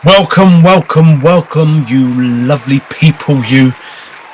Welcome, welcome, welcome, you lovely people, you.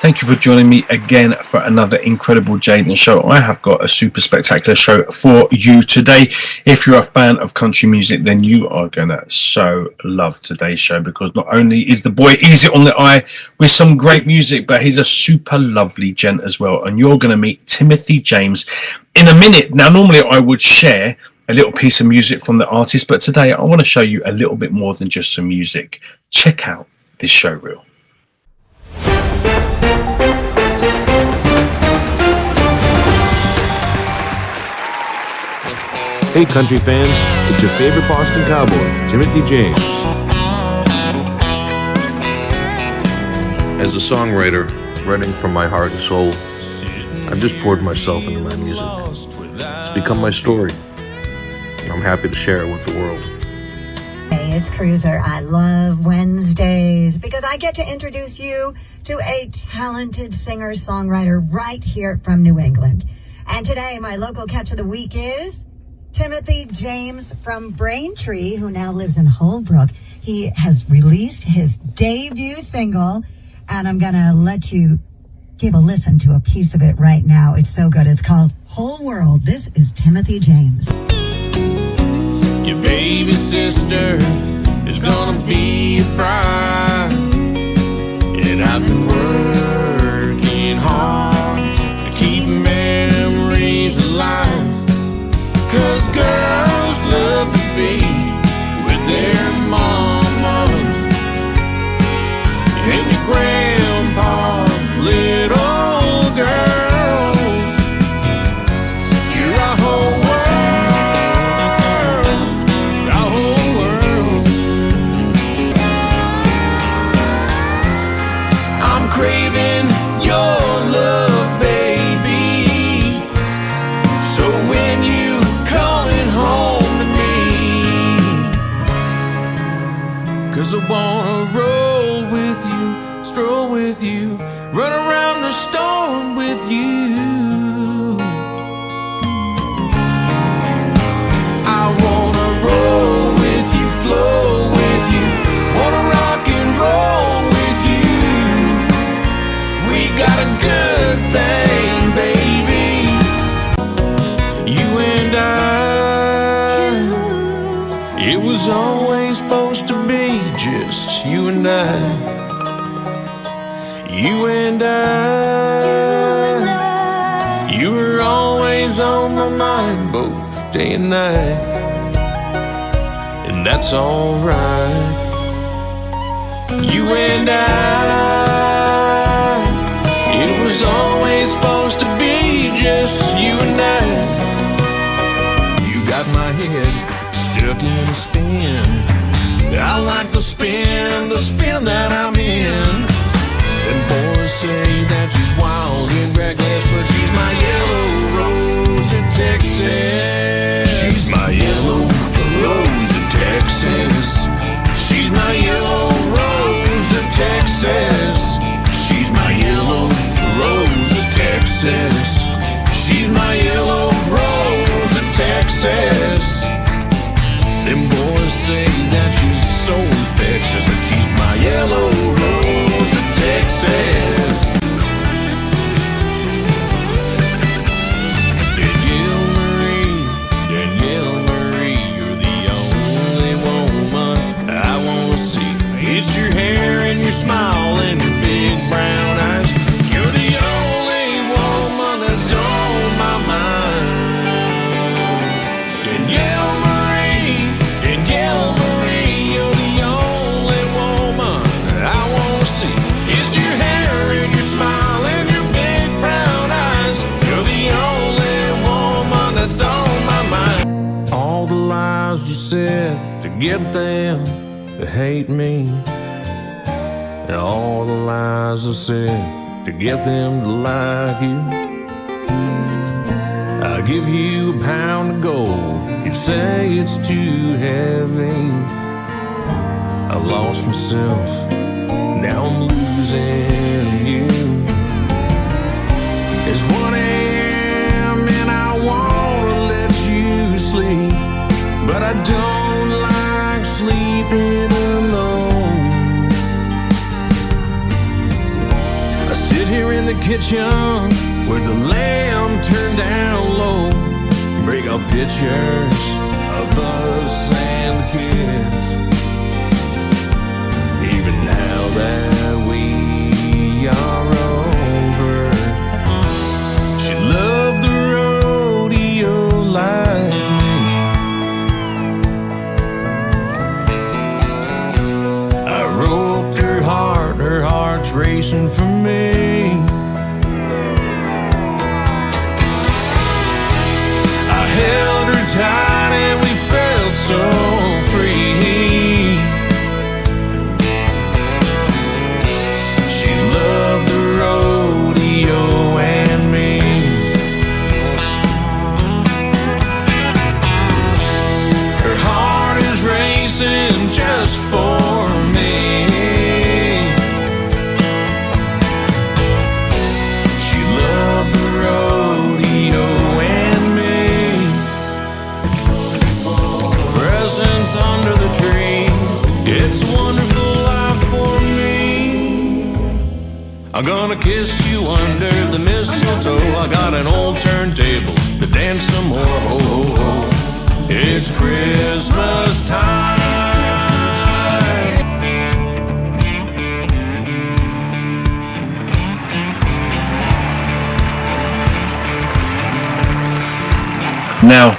Thank you for joining me again for another incredible Jaden show. I have got a super spectacular show for you today. If you're a fan of country music, then you are going to so love today's show, because not only is the boy easy on the eye with some great music, but he's a super lovely gent as well. And you're going to meet Timothy James in a minute. Now, normally I would share a little piece of music from the artist, but today I want to show you a little bit more than just some music. Check out this Showreel. Hey country fans, it's your favorite Boston Cowboy, Timothy James. As a songwriter, writing from my heart and soul, I've just poured myself into my music. It's become my story, and I'm happy to share it with the world. Hey, it's Cruiser. I love Wednesdays because I get to introduce you to a talented singer-songwriter right here from New England. And today, my local catch of the week is Timothy James from Braintree, who now lives in Holbrook. He has released his debut single, and I'm going to let you give a listen to a piece of it right now. It's so good. It's called Whole World. This is Timothy James. Your baby sister is gonna be a bride, and I've been working hard to keep memories alive, 'cause girls love to be with their mamas and their grandpa's little girls. You're a whole world. Craving your love, baby. So when you calling home to me, 'cause I wanna roll with you, stroll with you, run around the storm with you. I wanna roll with you, flow with you, wanna rock and roll with you. Got a good thing, baby. You and I. It was always supposed to be just you and I. You and I. You were always on my mind, both day and night. And that's alright. You and I. It was always supposed to be just you and I. You got my head stuck in a spin. I like the spin that I'm in. And boys say that she's wild and reckless, but she's my yellow rose in Texas. She's my yellow rose in Texas. She's my yellow rose in Texas. She's my yellow rose of Texas. She's my yellow rose of Texas. Them boys say that she's so infectious, that she's my yellow rose of Texas. Danielle Marie, you're the only woman I wanna see. It's your hair and your smile and your big brown eyes. You're the only woman that's on my mind. Danielle Marie, you're the only woman I wanna see. It's your hair and your smile and your big brown eyes. You're the only woman that's on my mind. All the lies you said to get them to hate me, and all the lies I said to get them to like you. I give you a pound of gold, you say it's too heavy. I lost myself, now I'm losing you. It's 1 a.m. and I wanna let you sleep, but I don't like sleeping alone. Sit here in the kitchen with the lamp turned down low, break out pictures of us and the kids. Even now that we are over, she loved the rodeo like me. I roped her heart's racing for me. I held her tight and we felt so free. She loved the rodeo and me. Her heart is racing just for me. She loved the rodeo and me. Presents under the tree, it's a wonderful life for me. I'm gonna kiss you under the mistletoe. I got an old turntable to dance some more. Ho, ho, ho. It's Christmas time. Now,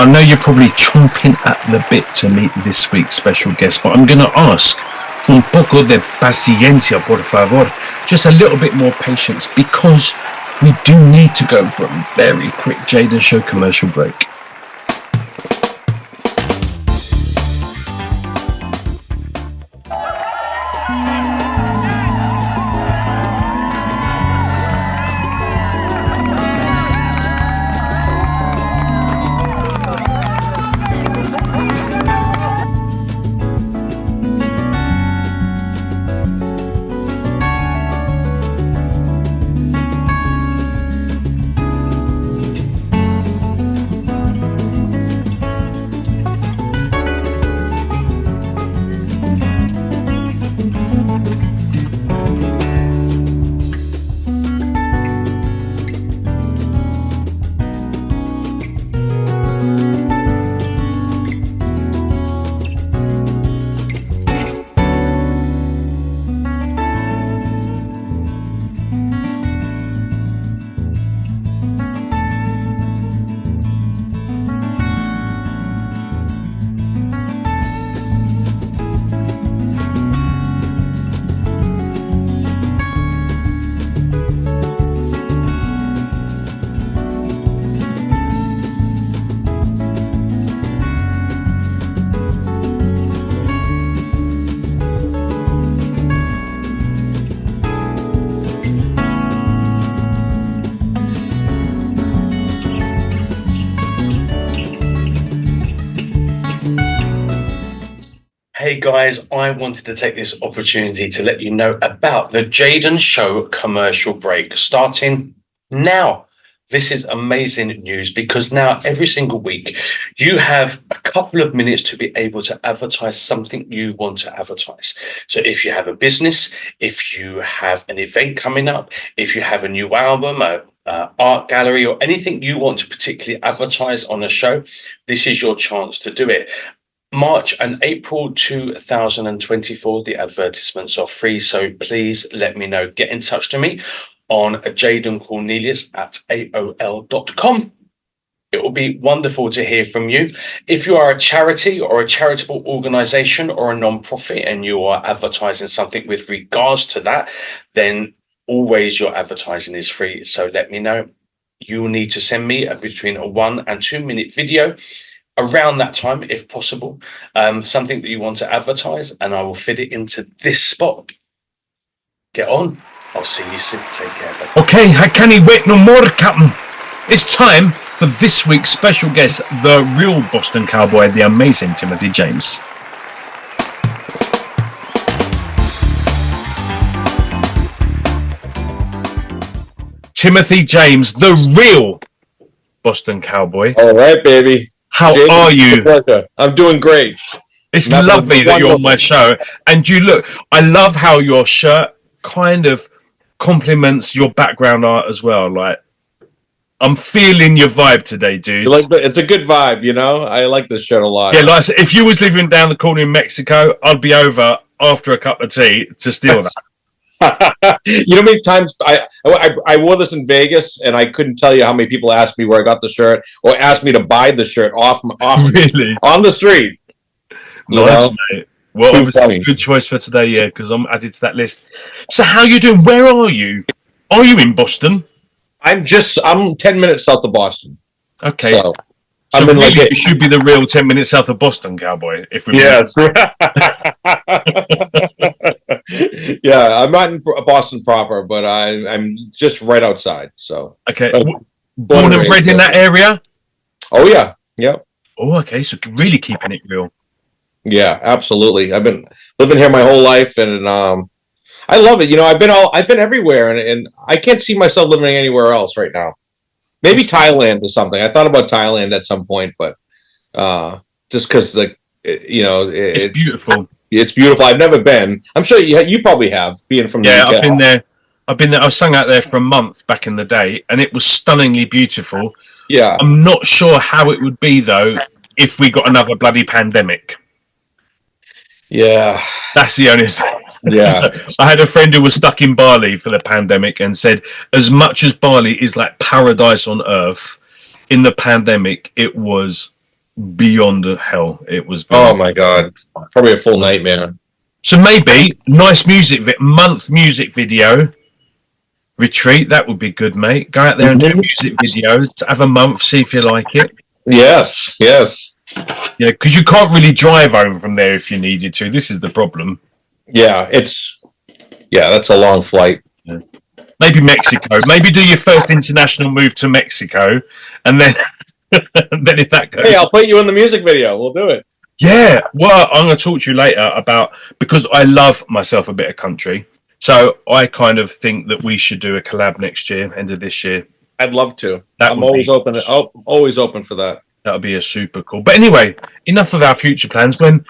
I know you're probably chomping at the bit to meet this week's special guest, but I'm going to ask for un poco de paciencia, por favor. Just a little bit more patience, because we do need to go for a very quick Jaden Show commercial break. Hey guys, I wanted to take this opportunity to let you know about the Jaden Show commercial break starting now. This is amazing news, because now every single week you have a couple of minutes to be able to advertise something you want to advertise. So if you have a business, if you have an event coming up, if you have a new album, art gallery, or anything you want to particularly advertise on the show, this is your chance to do it. March and April 2024, the advertisements are free, so please let me know. Get in touch to me on Jaden Cornelious at AOL.com. It will be wonderful to hear from you. If you are a charity or a charitable organization or a non-profit and you are advertising something with regards to that, then always your advertising is free. So let me know. You will need to send me between a 1 and 2 minute video around that time, if possible, something that you want to advertise, and I will fit it into this spot. Get on. I'll see you soon. Take care. Bye. Okay, I can't wait no more, Captain. It's time for this week's special guest, the real Boston Cowboy, the amazing Timothy James. Timothy James, the real Boston Cowboy. All right, baby. How Jaden, are you? I'm doing great. It's lovely that you're on my show. And you look, I love how your shirt kind of complements your background art as well. Like, I'm feeling your vibe today, dude. It's a good vibe, you know. I like this shirt a lot. Yeah, like I said, if you was living down the corner in Mexico, I'd be over after a cup of tea to steal that. You know how many times I wore this in Vegas, and I couldn't tell you how many people asked me where I got the shirt, or asked me to buy the shirt off Really? on the street. Nice, mate. Well, Too obviously, funny. good choice for today, yeah, because I'm added to that list. So, how you doing? Where are you? Are you in Boston? I'm 10 minutes south of Boston. Okay. So So I'm in really, like you should be the real 10 minutes south of Boston Cowboy. If we yes. Yeah, I'm not in Boston proper, but I'm just right outside. So Okay. But Born and bred in that area? Oh yeah, yep, Oh, okay. So really keeping it real. yeah, absolutely. I've been living here my whole life, and I love it. You know, I've been everywhere, and I can't see myself living anywhere else right now. Maybe Thailand or something. I thought about Thailand at some point, but just because It's beautiful. It's beautiful. I've never been. I'm sure you probably have, being from the Yeah, UK. I've been there. I was sung out there for a month back in the day, and it was stunningly beautiful. Yeah. I'm not sure how it would be, though, if we got another bloody pandemic. Yeah. That's the only thing. Yeah. So I had a friend who was stuck in Bali for the pandemic and said, as much as Bali is like paradise on earth, in the pandemic, it was beyond hell. It was beyond. Oh my God. Probably a full nightmare. So maybe nice month music video retreat. That would be good, mate. Go out there and do a music video to have a month, see if you like it. Yes. Yes. Yeah, because you can't really drive over from there if you needed to. This is the problem. Yeah. That's a long flight. Yeah. Maybe Mexico. Maybe do your first international move to Mexico, and then then if that goes. Hey, I'll put you in the music video. We'll do it. Yeah. Well, I'm going to talk to you later about, because I love myself a bit of country. So I kind of think that we should do a collab next year, end of this year. I'd love to. That I'm would always be- open. Always open for that. That would be a super cool. But anyway, enough of our future plans. When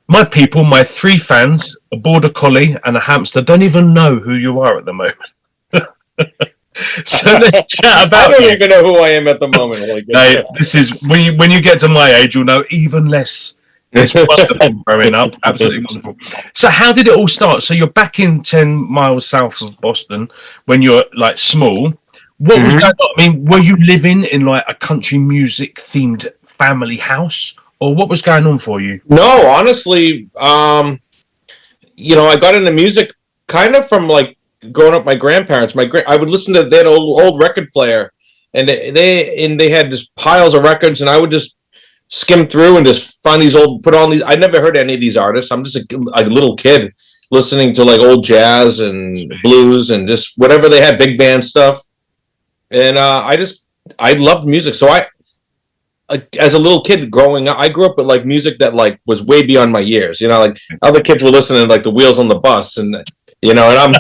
my people, my 3 fans, a border collie and a hamster, don't even know who you are at the moment. So let's chat about I don't you. even know who I am at the moment. Like, No, this is when you get to my age, you'll know even less. It's wonderful growing up, absolutely wonderful. So, how did it all start? So, you're back in 10 miles south of Boston when you're like small. What was going on? I mean, were you living in like a country music themed family house, or what was going on for you? No, honestly, I got into music kind of from like growing up. My grandparents, I would listen to that old record player, and they had just piles of records, and I would just skim through and just find put on these. I never heard any of these artists. I'm just a little kid listening to like old jazz and blues and just whatever they had, big band stuff. And I loved music. So as a little kid growing up, I grew up with like music that like was way beyond my years. You know, like other kids were listening to like the Wheels on the Bus, and and I'm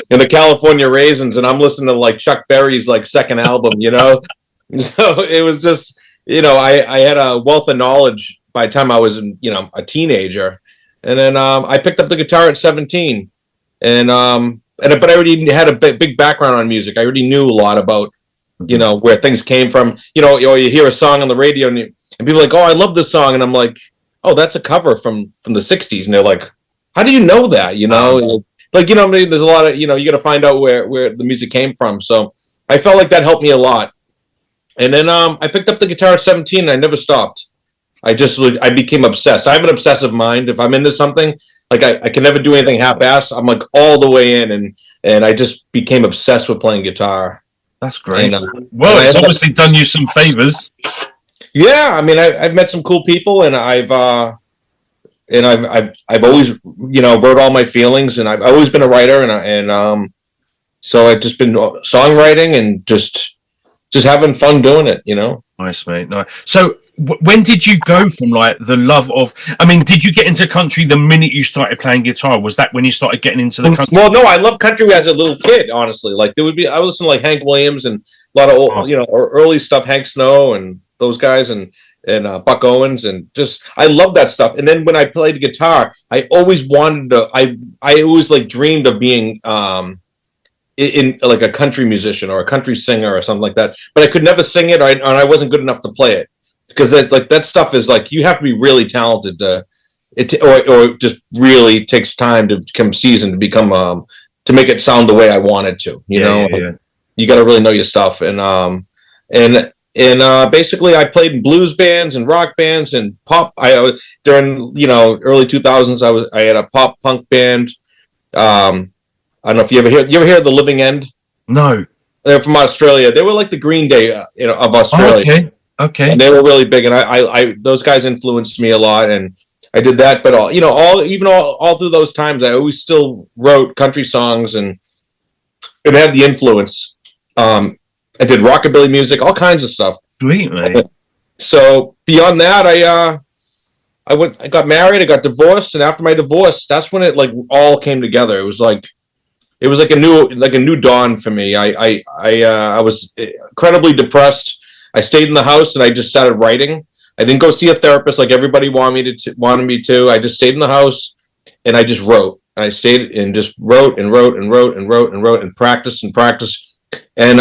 in the California Raisins, and I'm listening to like Chuck Berry's like second album. So it was just, I had a wealth of knowledge by the time I was a teenager, and then I picked up the guitar at 17, but I already had a big background on music. I already knew a lot about, where things came from. You hear a song on the radio and people are like, oh, I love this song. And I'm like, oh, that's a cover from the 60s. And they're like, how do you know that? There's a lot of, you got to find out where the music came from. So I felt like that helped me a lot. And then I picked up the guitar at 17 and I never stopped. I became obsessed. I have an obsessive mind. If I'm into something, like I can never do anything half-assed. I'm like all the way in, and I just became obsessed with playing guiar. That's great. Well, it's obviously done you some favors. Yeah, I mean, I've met some cool people, and I've always, wrote all my feelings, and I've always been a writer, and so I've just been songwriting and just having fun doing it, Nice, mate. Nice. So, when did you go from like the love of? I mean, did you get into country the minute you started playing guitar? Was that when you started getting into the country? Well, no, I loved country as a little kid. Honestly, like I was listening to like Hank Williams and a lot of old, early stuff, Hank Snow and those guys, and Buck Owens, and just I love that stuff. And then when I played guitar, I always wanted to. I always like dreamed of being in like a country musician or a country singer or something like that. But I could never sing it, and I wasn't good enough to play it, because that stuff is like, you have to be really talented or it just really takes time to become seasoned, to become to make it sound the way I want it to. You know, you got to really know your stuff. And basically, I played in blues bands and rock bands and pop. During early 2000s, I had a pop punk band. I don't know if you ever hear of the Living End? No. They're from Australia. They were like the Green Day, of Australia. Oh, okay. And they were really big, and I those guys influenced me a lot, and I did that. But all through those times, I always still wrote country songs, and it had the influence. I did rockabilly music, all kinds of stuff. Sweet, mate. So beyond that, I got married, I got divorced, and after my divorce, that's when it like all came together. It was like a new dawn for me. I was incredibly depressed. I stayed in the house and I just started writing. I didn't go see a therapist like everybody wanted me to. I just stayed in the house and I just wrote. And I stayed and just wrote and wrote and wrote and wrote and wrote and practiced and practiced. And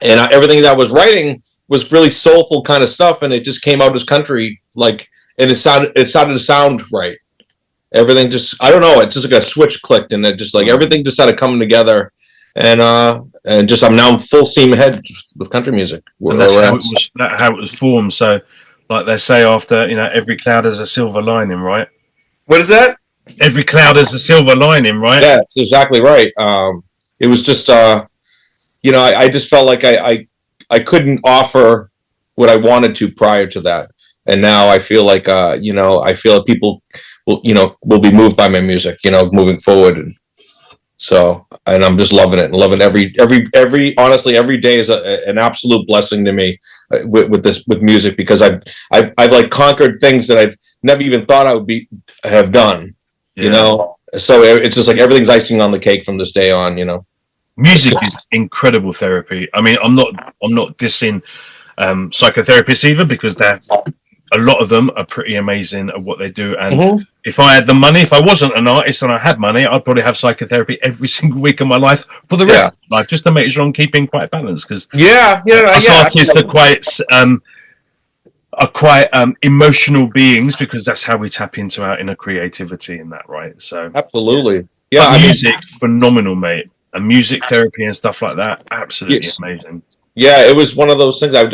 everything that I was writing was really soulful kind of stuff, and it just came out as country, like, and it started to sound right. Everything just, I don't know, it's just like a switch clicked, and it just like everything just started coming together, and just I'm now full steam ahead with country music. And that's how it was formed. So, like they say, after every cloud has a silver lining, right? What is that? Every cloud has a silver lining, right? Yeah, that's exactly right. It was just I just felt like I couldn't offer what I wanted to prior to that, and now I feel like I feel like people will be moved by my music, moving forward, and I'm just loving it, and loving every honestly, every day is an absolute blessing to me with music, because I've like conquered things that I've never even thought I would have done, so it's just like everything's icing on the cake from this day on. Music is incredible therapy. I mean, I'm not dissing psychotherapists either, because a lot of them are pretty amazing at what they do. And if I had the money, if I wasn't an artist and I had money, I'd probably have psychotherapy every single week of my life for the rest of my life, just to make sure I'm keeping quite balanced. Because artists are quite emotional beings, because that's how we tap into our inner creativity and that, right? So absolutely, music, phenomenal, mate. And music therapy and stuff like that, absolutely amazing. Yeah, it was one of those things. I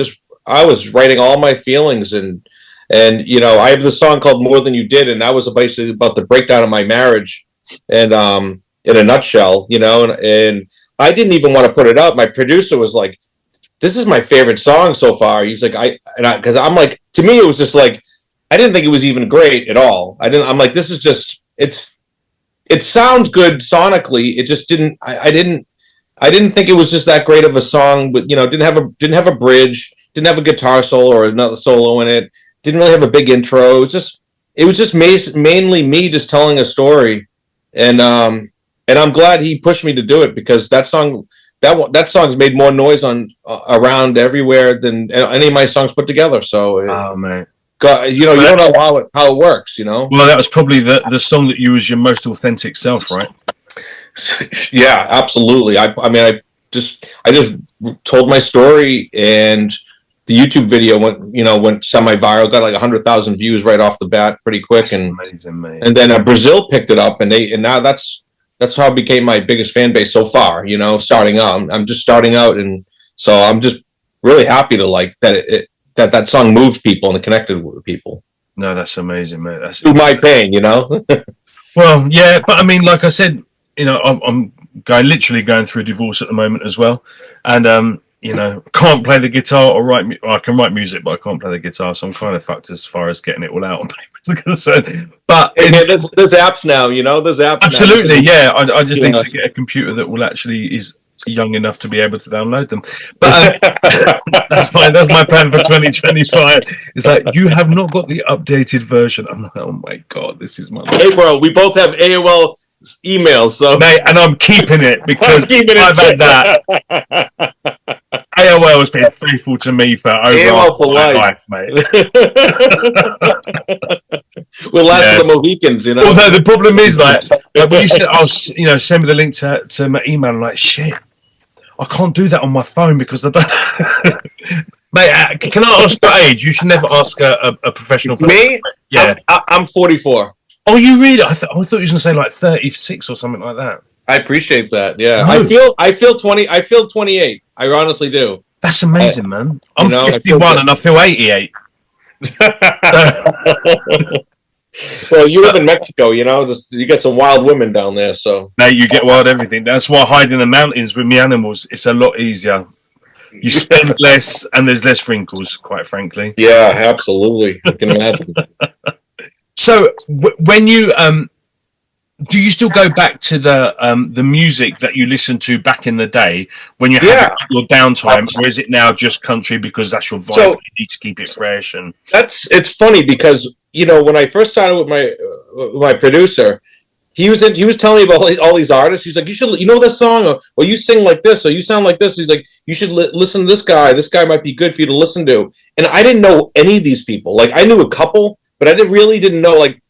was writing all my feelings, and I have this song called "More Than You Did," and that was basically about the breakdown of my marriage, and in a nutshell, and I didn't even want to put it out. My producer was like, "This is my favorite song so far." He's like, because I'm like, to me, it was just like, I didn't think it was even great at all. I'm like, this is just, it sounds good sonically. It just didn't. I didn't think it was just that great of a song. But didn't have a bridge, didn't have a guitar solo or another solo in it. Didn't really have a big intro. It was just mainly me just telling a story, and I'm glad he pushed me to do it, because that song's made more noise around everywhere than any of my songs put together. So, oh man. God, you don't know how it works, Well, that was probably the song that you was your most authentic self, right? Yeah, absolutely. I just told my story, and the YouTube video went semi-viral, got like 100,000 views right off the bat, pretty quick. That's amazing, mate. And then Brazil picked it up, and now that's how it became my biggest fan base so far. Starting out, I'm just starting out, and so I'm just really happy to like that song moved people and connected with people. No, that's amazing, mate. That's through my pain, Well, yeah, but I mean, like I said, I'm literally going through a divorce at the moment as well, and can't play the guitar or write. I can write music, but I can't play the guitar, so I'm kind of fucked as far as getting it all out on paper. But there's apps now, There's apps. Absolutely, now. Yeah. I just need to get a computer that will actually is young enough to be able to download them. But that's fine. That's my plan for 2025. It's like, you have not got the updated version. I'm like, oh my god, this is my life. Hey, bro, we both have AOL emails, so mate, and I'm keeping it because I've had that. AOL has been faithful to me for over my life, mate. We'll last Yeah. for the Mohicans, you know. Although the problem is, like when you said, send me the link to my email, I'm like, shit, I can't do that on my phone because I don't. Mate, can I ask your age? You should never ask a professional. Me? Yeah. I'm 44. Oh, you really? I thought you were going to say like 36 or something like that. I appreciate that. Yeah, No. I feel 20. I feel 28. I honestly do. That's amazing, man. I'm 51 and I feel 88. Well, you live in Mexico, you know. You get some wild women down there, so. Now you get wild everything. That's why I hide in the mountains with me animals. It's a lot easier. You spend less, and there's less wrinkles, quite frankly. Yeah, absolutely. I can imagine. So, when you do you still go back to the music that you listened to back in the day when you had your downtime, or is it now just country because that's your vibe? So, you need to keep it fresh, and it's funny because when I first started with my producer, he was telling me about all these artists. He's like, you know this song, or you sing like this, or you sound like this. He's like, you should listen to this guy. This guy might be good for you to listen to. And I didn't know any of these people. Like I knew a couple, but I really didn't know like.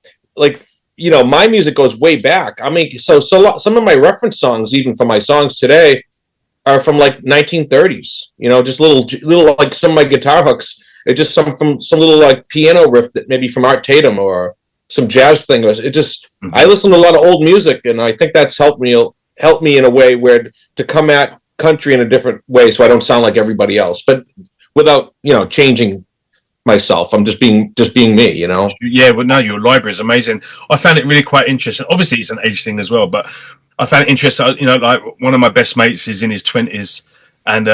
My music goes way back. I mean, so some of my reference songs, even for my songs today, are from like 1930s. Just little like some of my guitar hooks. It's just some little like piano riff that maybe from Art Tatum or some jazz thing. It just I listen to a lot of old music, and I think that's helped me in a way where to come at country in a different way, so I don't sound like everybody else, but without changing myself. I'm just being me, Yeah, well, no, your library is amazing. I found it really quite interesting. Obviously, it's an age thing as well, but I found it interesting. Like one of my best mates is in his 20s, and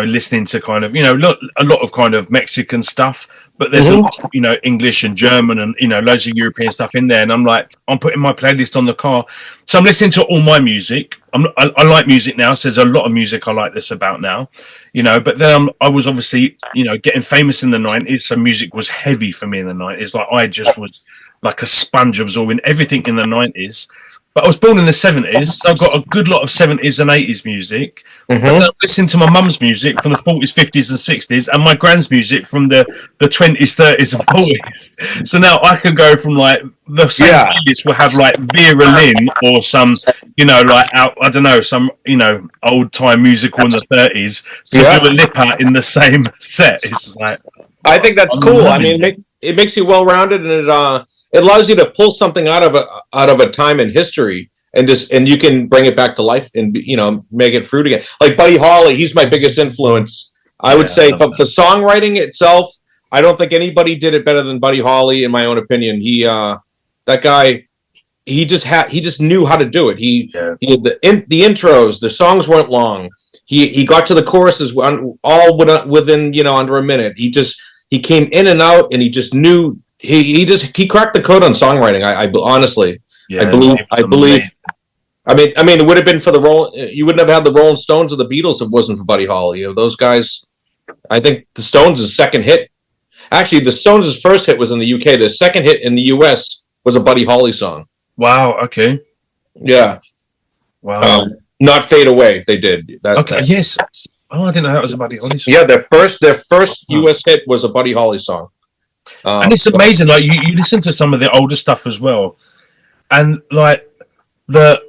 listening to kind of a lot of kind of Mexican stuff, but there's a lot of, English and German and loads of European stuff in there. And I'm putting my playlist on the car, so I'm listening to all my music. I like music now, so there's a lot of music I like this about now. But then I was obviously, getting famous in the 90s, so music was heavy for me in the 90s. Like I just was like a sponge absorbing everything in the 90s. But I was born in the 70s, so I've got a good lot of 70s and 80s music. But then I'm listening to my mum's music from the 40s, 50s and 60s, and my grand's music from the 20s, 30s and 40s. So now I can go from like the same playlist will have like Vera Lynn or some, I don't know, some, old time musical in the 30s to do a lip out in the same set. It's like, I think that's cool. I mean, it makes you well-rounded, and it allows you to pull something out of a time in history and you can bring it back to life and make it fruit again. Like Buddy Holly, he's my biggest influence. I would say for songwriting itself, I don't think anybody did it better than Buddy Holly, in my own opinion. That guy, he just knew how to do it. He had the intros, the songs weren't long. He got to the choruses all within under a minute. He came in and out, and he just knew. He cracked the code on songwriting. I honestly, I believe. I mean, it would have been for you wouldn't have had the Rolling Stones or the Beatles if it wasn't for Buddy Holly. Those guys. I think the Stones' second hit. Actually, the Stones' first hit was in the UK. The second hit in the US was a Buddy Holly song. Wow. Okay. Yeah. Wow. Not Fade Away. They did that. Okay. Yes. Oh, I didn't know that was a Buddy Holly song. Yeah, their first US hit was a Buddy Holly song. And it's amazing. Like you listen to some of the older stuff as well, and like the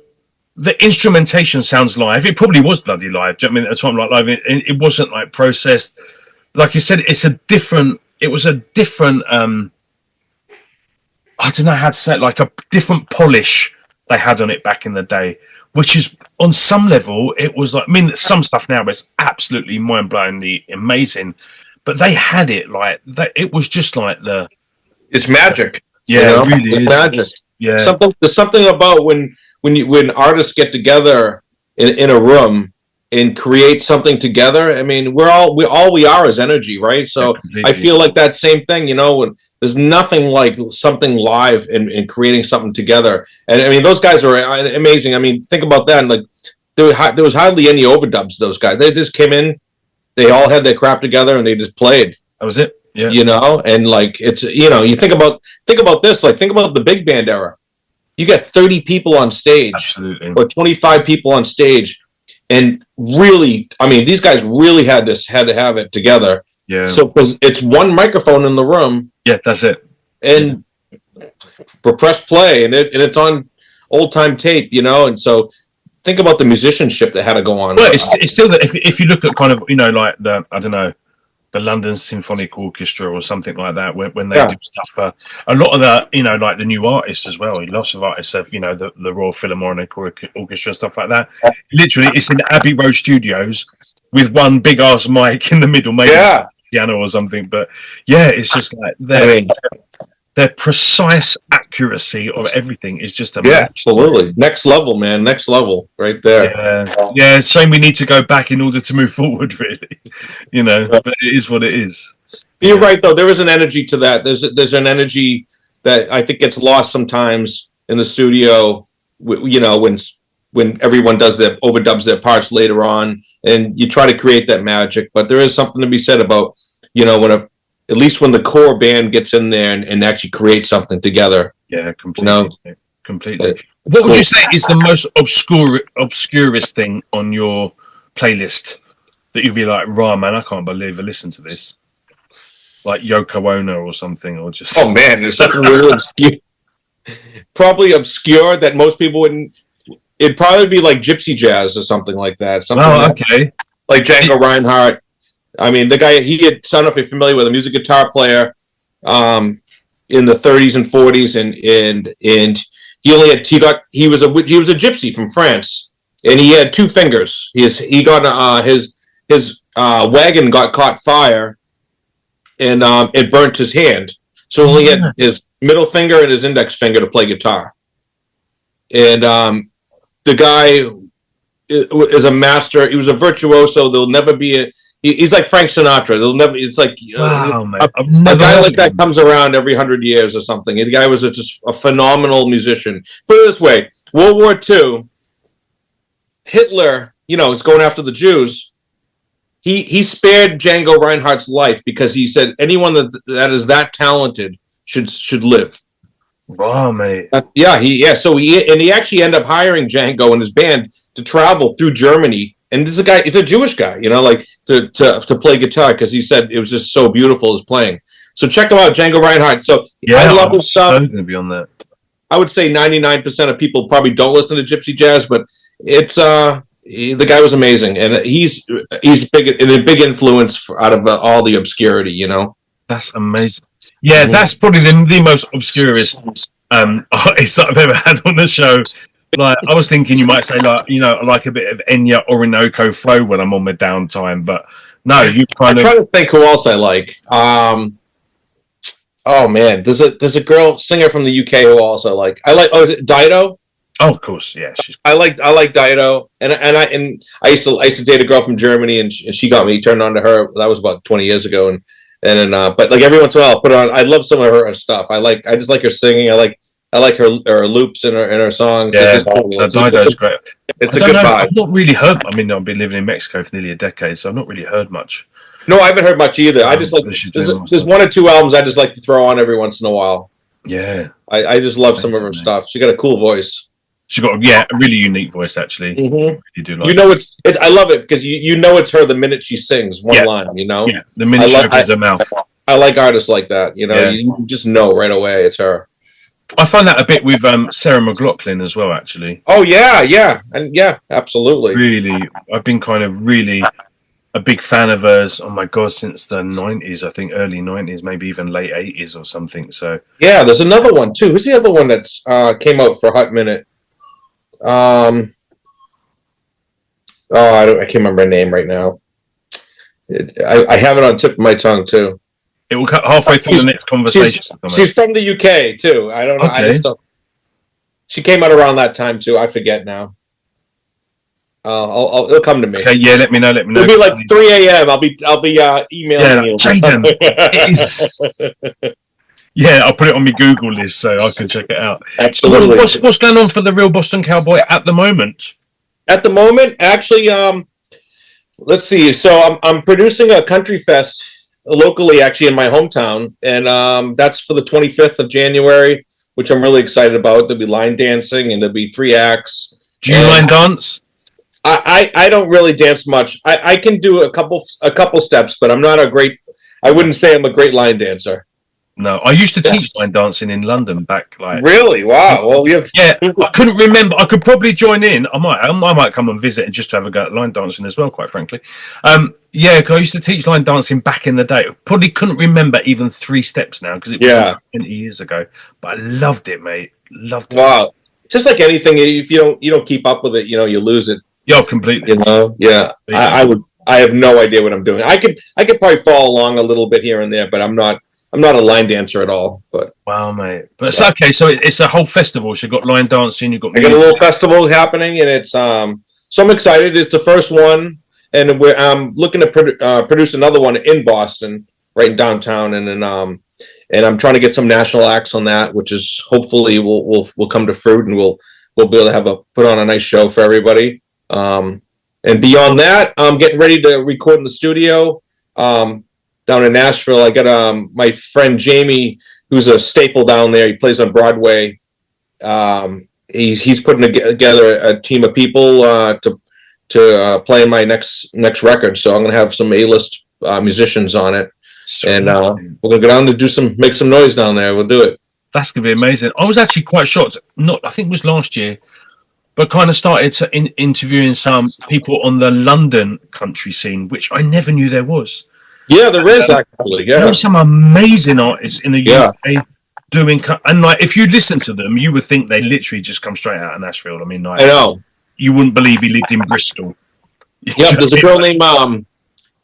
instrumentation sounds live. It probably was bloody live. Do you know what I mean? At the time, like live, it wasn't like processed. Like you said, it was a different. I don't know how to say it. Like a different polish they had on it back in the day, which is on some level it was like. I mean, some stuff now is absolutely mind-blowingly amazing. But they had it like that. It was just like it's magic. Yeah, it really is. Magic. Yeah. There's something about when artists get together in a room and create something together. I mean, we are is energy, right? So I feel like that same thing. When there's nothing like something live and creating something together. And I mean, those guys are amazing. I mean, think about that. And like there was hardly any overdubs. Those guys, they just came in. They all had their crap together and they just played. That was it. Yeah. And like it's you think about this, like think about the big band era. You got 30 people on stage. Absolutely. Or 25 people on stage. And really, I mean, these guys really had to have it together. Yeah. So because it's one microphone in the room. Yeah, that's it. And press play, and it's on old time tape, and so think about the musicianship that had to go on. Well, it's still that if you look at kind of like the I don't know, the London Symphonic Orchestra or something like that, when they do stuff. A lot of the like the new artists as well. Lots of artists have the Royal Philharmonic Orchestra and stuff like that. Literally, it's in Abbey Road Studios with one big ass mic in the middle, maybe piano or something. But yeah, it's just like their precise accuracy of everying is just amazing. Yeah, absolutely. Next level, man. Next level right there. Yeah, shame we need to go back in order to move forward, really. But it is what it is. You're right, though. There is an energy to that. There's an energy that I think gets lost sometimes in the studio, when everyone overdubs their parts later on, and you try to create that magic. But there is something to be said about, at least when the core band gets in there and actually creates something together. Yeah, completely. Completely. What would you say is the most obscurest thing on your playlist that you'd be like, "Rah, man, I can't believe I listened to this"? Like Yoko Ono or something, or just... Oh, man, there's something really obscure. Probably obscure that most people wouldn't... It'd probably be like gypsy jazz or something like that. Okay. Like Django Reinhardt. I mean, the guy, I don't know if you're familiar with a music guitar player in the 30s and 40s, and he was a gypsy from France, and he had two fingers. His wagon got caught fire, and it burnt his hand. So he had his middle finger and his index finger to play guitar. And the guy is a master. He was a virtuoso. There'll never be he's like Frank Sinatra. It's like wow, man. A guy like that comes around every 100 years or something. The guy was just a phenomenal musician. Put it this way: World War II, Hitler, is going after the Jews. He spared Django Reinhardt's life because he said anyone that is that talented should live. Wow, mate. So he actually ended up hiring Django and his band to travel through Germany. And this is a guy, he's a Jewish guy, to play guitar because he said it was just so beautiful his playing. So check him out, Django Reinhardt. So I love his stuff. I'm going to be on that. I would say 99% of people probably don't listen to gypsy jazz, but it's the guy was amazing, and he's big and a big influence out of all the obscurity. That's amazing. Yeah, that's probably the most obscurest artist that I've ever had on the show. Like, I was thinking you might say, like, like a bit of Enya Orinoco flow when I'm on my downtime, but no, you kind I'm trying to think who else I like. Oh man, there's a girl singer from the UK who also like. Is it Dido? Oh, of course, yeah. I like Dido, and I used to date a girl from Germany, and she got me turned on to her. That was about 20 years ago, and then but like every once in a while I'll put her on. I love some of her stuff. I just like her singing. I like her loops and her songs. Yeah, Dido's great. It's a good vibe. I've not really heard. I mean, I've been living in Mexico for nearly a decade, so I've not really heard much. No, I haven't heard much either. I just like there's one or two albums I just like to throw on every once in a while. Yeah, I just love some of her stuff. She got a cool voice. She got a really unique voice actually. Mm-hmm. You do like. It's I love it because you know it's her the minute she sings one line. Yeah, the minute she opens her mouth. I like artists like that. You just know right away it's her. I find that a bit with Sarah McLachlan as well, actually. Oh yeah, absolutely. Really, I've been kind of really a big fan of hers. Oh my god, since the 90s, I think early 90s, maybe even late 80s or something. So yeah, there's another one too. Who's the other one that's came out for a hot minute? I can't remember her name right now. I have it on tip of my tongue too. It will cut halfway through the next conversation. She's from the UK too. I don't know. Okay. She came out around that time too. I forget now. It'll come to me. Okay, yeah. Let me know. It'll be like 3 a.m. I'll be emailing you. Jaden, yeah, I'll put it on my Google list so I can check it out. Absolutely. So what's going on for the Real Boston Cowboy at the moment? At the moment, actually, let's see. So I'm producing a country fest locally, actually in my hometown, and that's for the 25th of January, which I'm really excited about. There'll be line dancing, and there'll be 3 acts. Do you line dance? I don't really dance much. I can do a couple steps, but I'm not I wouldn't say I'm a great line dancer. No, I used to teach line dancing in London back like. Really? Wow. Well, we have. Yeah, I couldn't remember. I could probably join in. I might come and visit and just have a go at line dancing as well. Quite frankly, yeah, because I used to teach line dancing back in the day. Probably couldn't remember even 3 steps now because it was like 20 years ago. But I loved it, mate. Loved it. Wow. Just like anything, if you don't keep up with it, you lose it. Yeah, completely. Yeah. I have no idea what I'm doing. I could probably follow along a little bit here and there, but I'm not a line dancer at all. But wow, mate. But it's okay. So it's a whole festival. So you've got line dancing. You've got. I got a little festival happening, and it's so I'm excited. It's the first one, and I'm looking to produce another one in Boston, right in downtown, and then and I'm trying to get some national acts on that, which is hopefully will come to fruit, and we'll be able to put on a nice show for everybody. And beyond that, I'm getting ready to record in the studio down in Nashville. I got my friend Jamie, who's a staple down there. He plays on Broadway. He's putting together a team of people to play my next record. So I'm going to have some A-list musicians on it. Sweet. And we're going to go down to make some noise down there. We'll do it. That's going to be amazing. I was actually quite shocked. I think it was last year. But kind of started interviewing some people on the London country scene, which I never knew there was. Yeah, there is actually. Yeah, there are some amazing artists in the UK doing, and like if you listen to them, you would think they literally just come straight out of Nashville. I mean, like, I know. You wouldn't believe he lived in Bristol. Yeah, there's a girl named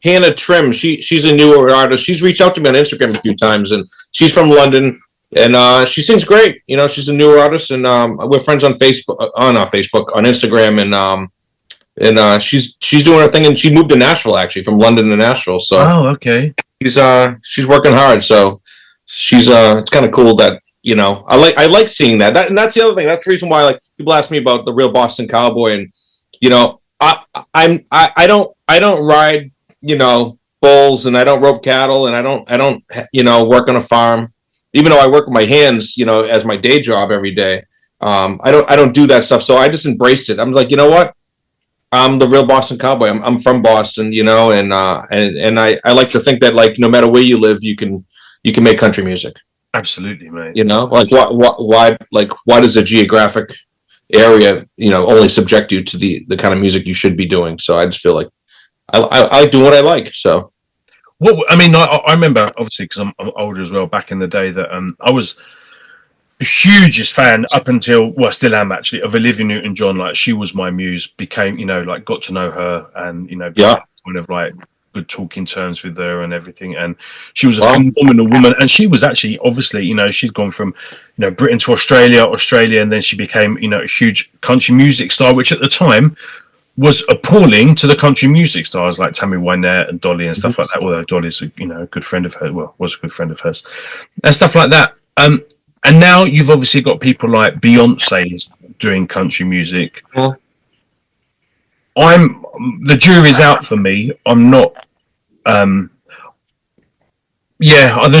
Hannah Trim. She's a newer artist. She's reached out to me on Instagram a few times, and she's from London. And she sings great. She's a newer artist, and we're friends on Facebook, on Instagram, and she's doing her thing, and she moved to Nashville actually from London to Nashville. So okay, she's working hard. So she's it's kind of cool that I like seeing that. And that's the other thing. That's the reason why people ask me about the Real Boston Cowboy, and I don't ride bulls, and I don't rope cattle, and I don't work on a farm. Even though I work with my hands, as my day job every day, I don't do that stuff. So I just embraced it. I'm like, you know what? I'm the Real Boston Cowboy. I'm from Boston, and I like to think that no matter where you live, you can make country music. Absolutely, mate. Why does the geographic area only subject you to the kind of music you should be doing? So I just feel like I do what I like. So. Well, I mean, I remember, obviously, because I'm older as well, back in the day that I was the hugest fan up until, well, I still am actually, of Olivia Newton-John. Like, she was my muse, became, got to know her and, kind of like good talking terms with her and everything. And she was a phenomenal woman. And she was actually, obviously, she'd gone from, Britain to Australia, and then she became, a huge country music star, which at the time was appalling to the country music stars like Tammy Wynette and Dolly and stuff like that. Although Dolly's a good friend of hers, was a good friend of hers, and stuff like that. And now you've obviously got people like Beyonce doing country music. Yeah. The jury's out for me. I'm not. The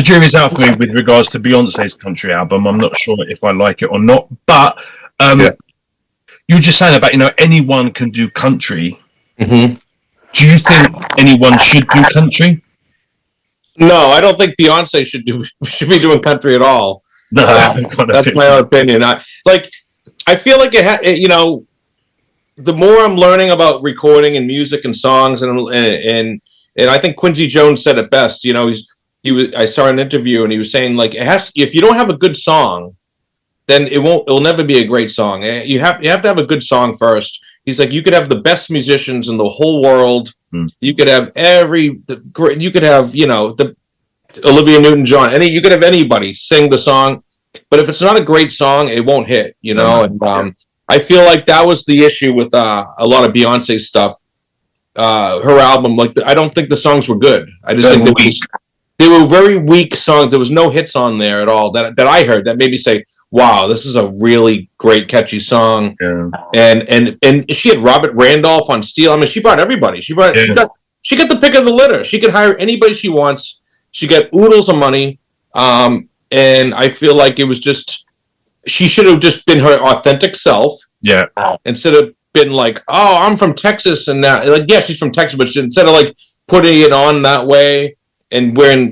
jury's out for me with regards to Beyonce's country album. I'm not sure if I like it or not, but you were just saying about anyone can do country. Mm-hmm. Do you think anyone should do country? No, I don't think Beyonce should be doing country at all. No, that's my own opinion. I feel like the more I'm learning about recording and music and songs, and I think Quincy Jones said it best. I saw an interview and he was saying if you don't have a good song, then it'll never be a great song. You have to have a good song first. He's like, you could have the best musicians in the whole world. You could have you could have the Olivia Newton-John. You could have anybody sing the song, but if it's not a great song, it won't hit. And I feel like that was the issue with a lot of Beyonce's stuff. Her album, I don't think the songs were good. I just think they were very weak songs. There was no hits on there at all that I heard that made me say, wow, this is a really great, catchy song. Yeah. And she had Robert Randolph on steel. I mean, she brought everybody. She got the pick of the litter. She could hire anybody she wants. She got oodles of money. And I feel like it was just, she should have just been her authentic self. Yeah. Instead of been like, oh, I'm from Texas. And that, she's from Texas, but instead of putting it on that way and wearing,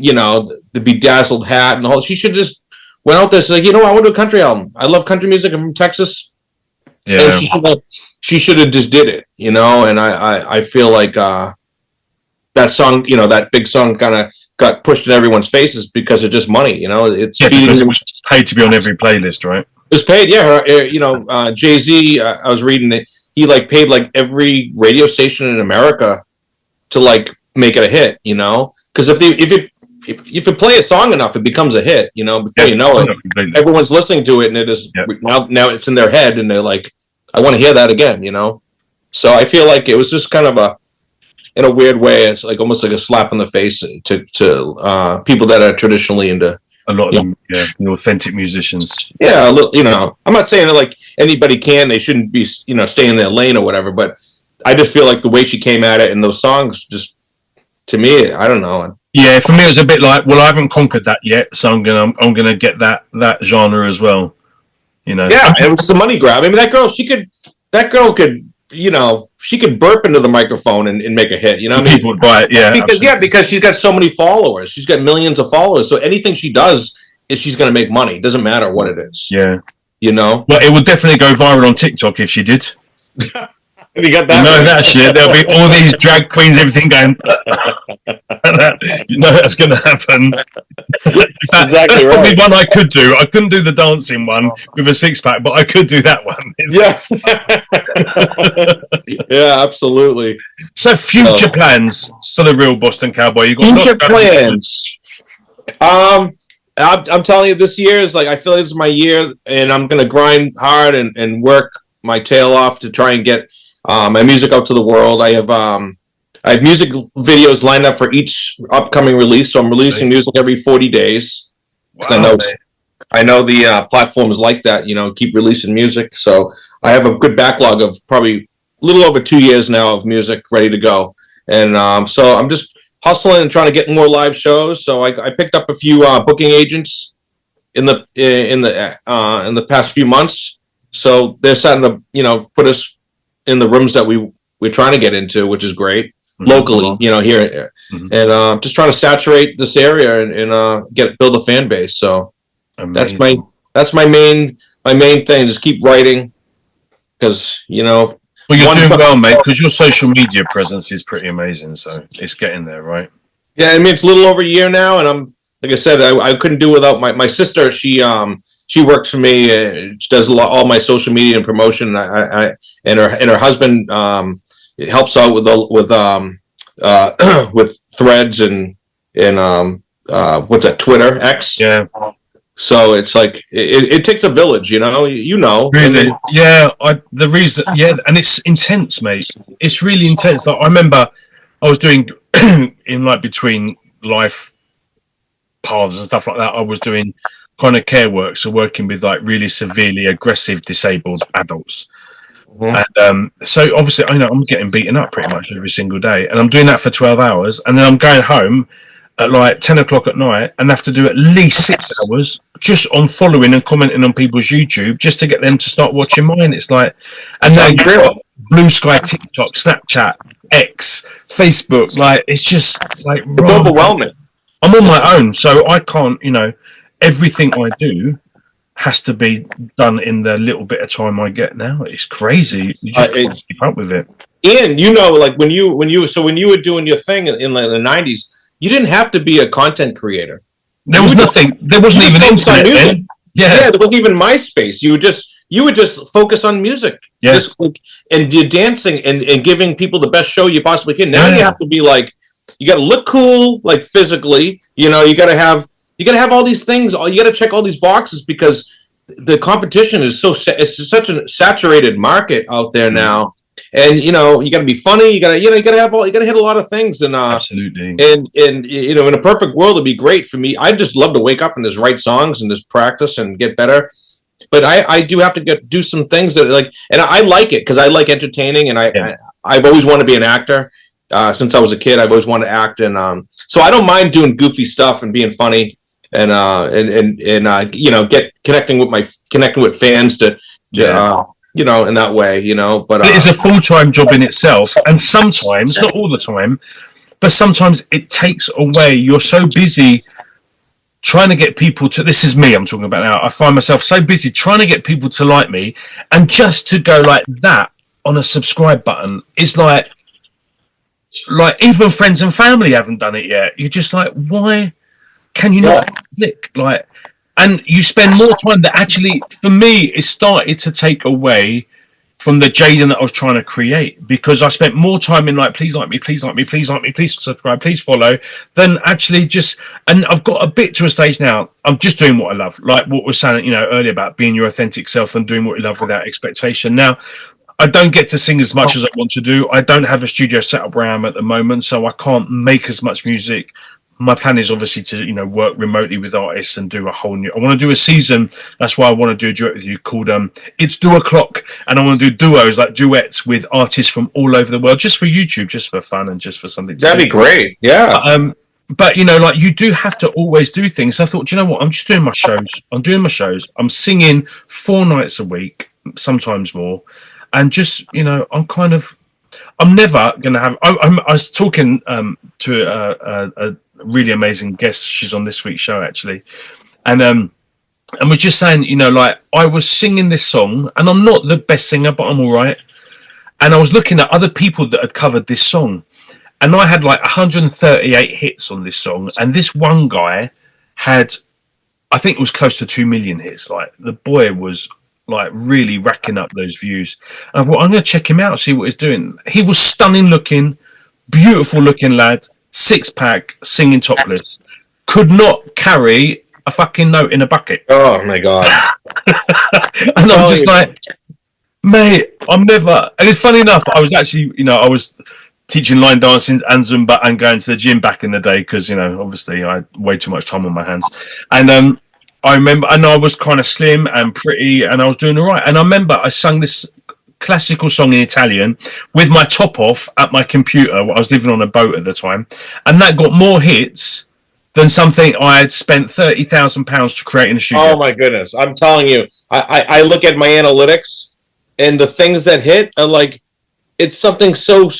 the bedazzled hat and the whole. She should just went out there and said, like, I want to do a country album. I love country music. I'm from Texas. Yeah. And she should have just did it, And I feel like that song, that big song, kind of got pushed in everyone's faces because of just money. It's because it was paid to be on every playlist, right? It was paid, yeah. Jay-Z, I was reading that he paid every radio station in America to make it a hit, because if you play a song enough, it becomes a hit, before you know it, everyone's listening to it, and it is now it's in their head, and they're like, I want to hear that again, So I feel like it was just kind of in a weird way, it's almost like a slap in the face to people that are traditionally into. A lot of them, the authentic musicians. Yeah, I'm not saying that anybody they shouldn't be, stay in their lane or whatever, but I just feel like the way she came at it in those songs, just to me, I don't know. Yeah, for me it was a bit like, well, I haven't conquered that yet, so I'm gonna get that genre as well. Yeah, it was a money grab. I mean, that girl could, she could burp into the microphone and make a hit. People would buy it, yeah. Because she's got so many followers. She's got millions of followers. So anything she does she's going to make money. It doesn't matter what it is. Yeah. Well, it would definitely go viral on TikTok if she did. You got that? That shit. There'll be all these drag queens, everything going. That's going to happen. Exactly right. Probably one I could do. I couldn't do the dancing one with a six pack, but I could do that one. Yeah. Yeah, absolutely. So, future plans for the Real Boston Cowboy. You got future plans. I'm telling you, this year is I feel this is my year, and I'm going to grind hard and work my tail off to try and get my music out to the world. I have music videos lined up for each upcoming release, so I'm releasing music every 40 days. Wow, I know the platforms like that, keep releasing music. So I have a good backlog of probably a little over 2 years now of music ready to go. And so I'm just hustling and trying to get more live shows. So I picked up a few booking agents in the past few months. So they're starting to, put us in the rooms that we're trying to get into, which is great. Locally, here, and just trying to saturate this area and build a fan base. So amazing. that's my main thing. Just keep writing, because Well, you're doing well, mate. Because your social media presence is pretty amazing. So it's getting there, right? Yeah, I mean, it's a little over a year now, and I'm like I said, I couldn't do without my sister. She works for me. She does all my social media and promotion. And her husband helps out with threads and what's that, Twitter, X? Yeah. So it's it takes a village, Really? Yeah. The reason, and it's intense, mate. It's really intense. I remember I was doing in between life paths and stuff like that. I was doing kind of care work, so working with really severely aggressive disabled adults. And so obviously I'm getting beaten up pretty much every single day, and I'm doing that for 12 hours, and then I'm going home at 10 o'clock at night and have to do at least 6 hours just on following and commenting on people's YouTube just to get them to start watching mine. It's and now you've got Blue Sky, TikTok, Snapchat, X, Facebook, it's just it's overwhelming. I'm on my own, so I can't, everything I do has to be done in the little bit of time I get now. It's crazy. You just can't keep up with it. Ian, when you were doing your thing in the 90s, you didn't have to be a content creator. There was nothing. There wasn't even internet then. Yeah, there wasn't even MySpace. You would just focus on music. Yeah. And you're dancing and giving people the best show you possibly can. Now you have to be you got to look cool, physically. You got to have all these things. You got to check all these boxes because the competition is it's such a saturated market out there now. And you got to be funny. You got to hit a lot of things. And absolutely. And in a perfect world, it'd be great for me. I just love to wake up and just write songs and just practice and get better. But I do have to do some things that and I like it because I like entertaining, and I've always wanted to be an actor. Since I was a kid, I've always wanted to act, and so I don't mind doing goofy stuff and being funny, and connecting with fans to in that way, but it is a full-time job in itself, and sometimes, not all the time, but sometimes it takes away. You're so busy trying to get people to, this is me I'm talking about now, I find myself so busy trying to get people to like me, and just to go like that on a subscribe button is like even friends and family haven't done it yet. You're just like, why can you not click? Like, and you spend more time that actually, for me, it started to take away from the Jaden that I was trying to create, because I spent more time in like, please like me, please like me, please like me, please subscribe, please follow, than actually just, and I've got a bit to a stage now, I'm just doing what I love, like what we're saying, you know, earlier about being your authentic self and doing what you love without expectation. Now, I don't get to sing as much as I want to do. I don't have a studio set up where I am at the moment, so I can't make as much music. My plan is obviously to, you know, work remotely with artists and do a whole new, I want to do a season, that's why I want to do a duet with you called It's Do O'Clock, and I want to do duos, like duets with artists from all over the world, just for YouTube, just for fun and just for something to That'd do. be great. Yeah. But you know, like, you do have to always do things. So I thought, you know what, I'm just doing my shows. I'm singing 4 nights a week, sometimes more, and just, you know, I'm never going to have, I was talking to a really amazing guest. She's on this week's show actually, and we're just saying, you know, like, I was singing this song and I'm not the best singer, but I'm all right. And I was looking at other people that had covered this song, and I had like 138 hits on this song, and this one guy had, I think it was close to 2 million hits. Like, the boy was like really racking up those views. And I thought, I'm going to check him out, see what he's doing. He was stunning looking, beautiful looking lad, 6-pack, singing topless, could not carry a fucking note in a bucket. Oh my God. And I'm just like, mate, I'm never. And it's funny enough, I was actually, you know, I was teaching line dancing and Zumba and going to the gym back in the day, because, you know, obviously I had way too much time on my hands. And I remember, and I was kind of slim and pretty, and I was doing all right. And I remember I sung this classical song in Italian with my top off at my computer. I was living on a boat at the time, and that got more hits than something I had spent £30,000 to create in a studio. Oh my goodness. I'm telling you, I look at my analytics, and the things that hit are like, it's something so